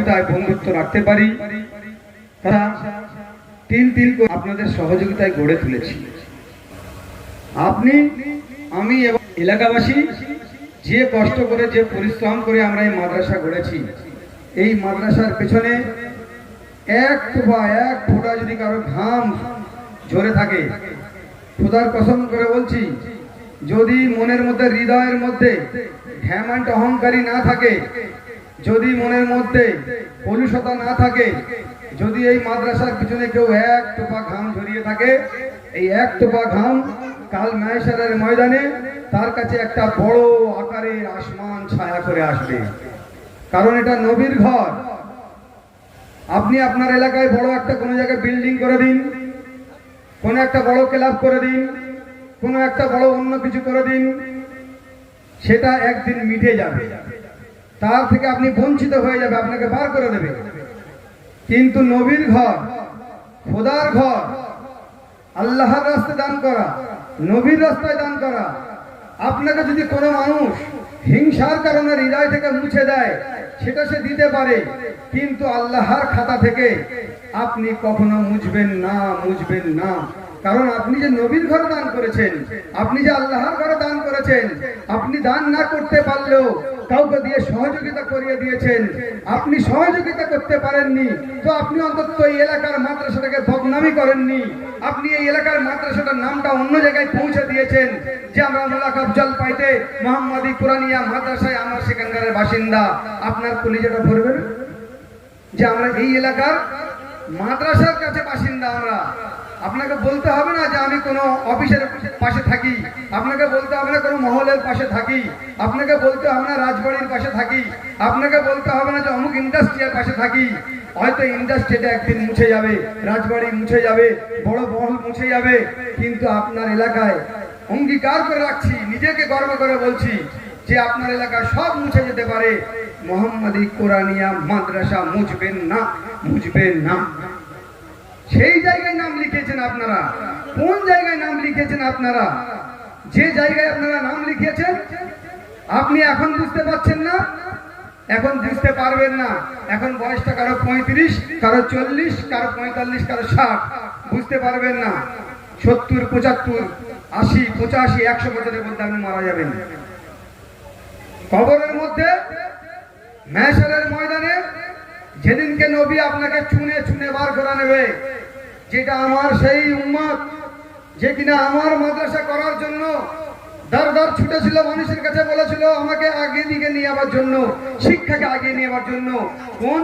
বন্ধুত্ব রাখতে পারি, তারা তিল তিল করে আপনাদের সহযোগিতায় গড়ে তুলেছি। আপনি, আমি এবং এলাকাবাসী যে কষ্ট করে, যে পরিশ্রম করে আমরা এই মাদ্রাসা গড়েছি, এই মাদ্রাসার পেছনে এক ফোঁটা যদি কারো ঘাম ঝরে থাকে, খোদার কসম করে বলছি, যদি মনের মধ্যে, হৃদয়ের মধ্যে ঘ্যামান্ট অহংকারী না থাকে, যদি মনের মধ্যে কলুষতা না থাকে, যদি এই মাদ্রাসার পিছনে কেউ এক টোপা ঘাম ঝরিয়ে থাকে, এই এক টোপা ঘাম কাল মাহেশরের ময়দানে তার কাছে একটা বড় আকারের আসমান ছায়া করে আসবে। কারণ এটা নবীর ঘর। আপনি আপনার এলাকায় বড় একটা কোনো জায়গায় বিল্ডিং করে দিন, কোনো একটা বড় ক্লাব করে দিন, কোনো একটা বড় অন্য কিছু করে দিন, সেটা একদিন মিটে যাবে, তার থেকে আপনি বঞ্চিত হয়ে যাবে, আপনাকে বার করে দেবে। কিন্তু নবীর ঘর, খোদার ঘর, আল্লাহর রাস্তায় দান করা, নবীর রাস্তায় দান করা, আপনাকে যদি কোনো মানুষ হিংসার কারণে হৃদয় থেকে মুছে দেয়, সেটা সে দিতে পারে, কিন্তু আল্লাহর খাতা থেকে আপনি কখনো মুছবেন না, মুছবেন না। কারণ আপনি যে নবীর ঘরে দান করেছেন, আপনি যে আল্লাহর ঘরে দান করেছেন, আপনি দান না করতে পারলেও কাউকে দিয়ে সহযোগিতা করিয়ে দিয়েছেন। আপনি সহযোগিতা করতে পারেননি তো আপনি অন্তত এই এলাকার মাদ্রাসাটাকে বদনামি করেননি, আপনি এই এলাকার মাদ্রাসাটার নামটা অন্য জায়গায় পৌঁছে দিয়েছেন, যে আমরা মোলাক আফজাল পাইতে মোহাম্মদী কুরানিয়া মাদ্রাসায় আমরা সেখানকার বাসিন্দা। আপনার কলিজাটা ভরবে না যে আমরা এই এলাকার মাদ্রাসার কাছে বাসিন্দা? আমরা, আপনাকে বলতে হবে না যে আমি কোনো অফিসের পাশে থাকি, আপনাকে বলতে হবে না কোনো মহলের পাশে থাকি, আপনাকে বলতে হবে না রাজবাড়ির পাশে থাকি, আপনাকে বলতে হবে না যে অমুক ইন্ডাস্ট্রিয়ার পাশে থাকি। হয়তো ইন্ডাস্ট্রিটা একদিন মুছে যাবে, রাজবাড়ি মুছে যাবে, বড় মহল মুছে যাবে, কিন্তু আপনার এলাকায় অঙ্গীকার করে রাখছি, নিজেকে গর্ব করে বলছি যে আপনার এলাকায় সব মুছে যেতে পারে, মোহাম্মদী কুরানিয়া মাদ্রাসা মুছবেন না, মুছবেন না। সেই জায়গায় নাম লিখেছেন আপনারা। কোন জায়গায় নাম লিখেছেন আপনারা? যে জায়গায় আপনারা নাম লিখেছেন আপনি এখন বুঝতে পারছেন না, এখন বুঝতে পারবেন না। এখন বয়সটা কারো 35, কারো 40, কারো 45, কারো 60, বুঝতে পারবেন না। 70, 75, 80, 85, 100 বছরের মধ্যে আপনি মারা যাবেন। কবরের মধ্যে, মাহশরের ময়দানে যেদিনকে নবী আপনাকে চুনে চুনে বার করে নেবে, যেটা আমার সেই উম্মত যে কিনা আমার মাদ্রাসা করার জন্য দর দর ছুটেছিল, মানুষের কাছে বলেছিল আমাকে আগে দিকে নিয়ে যাওয়ার জন্য, শিক্ষাকে আগে নিয়ে যাওয়ার জন্য, কোন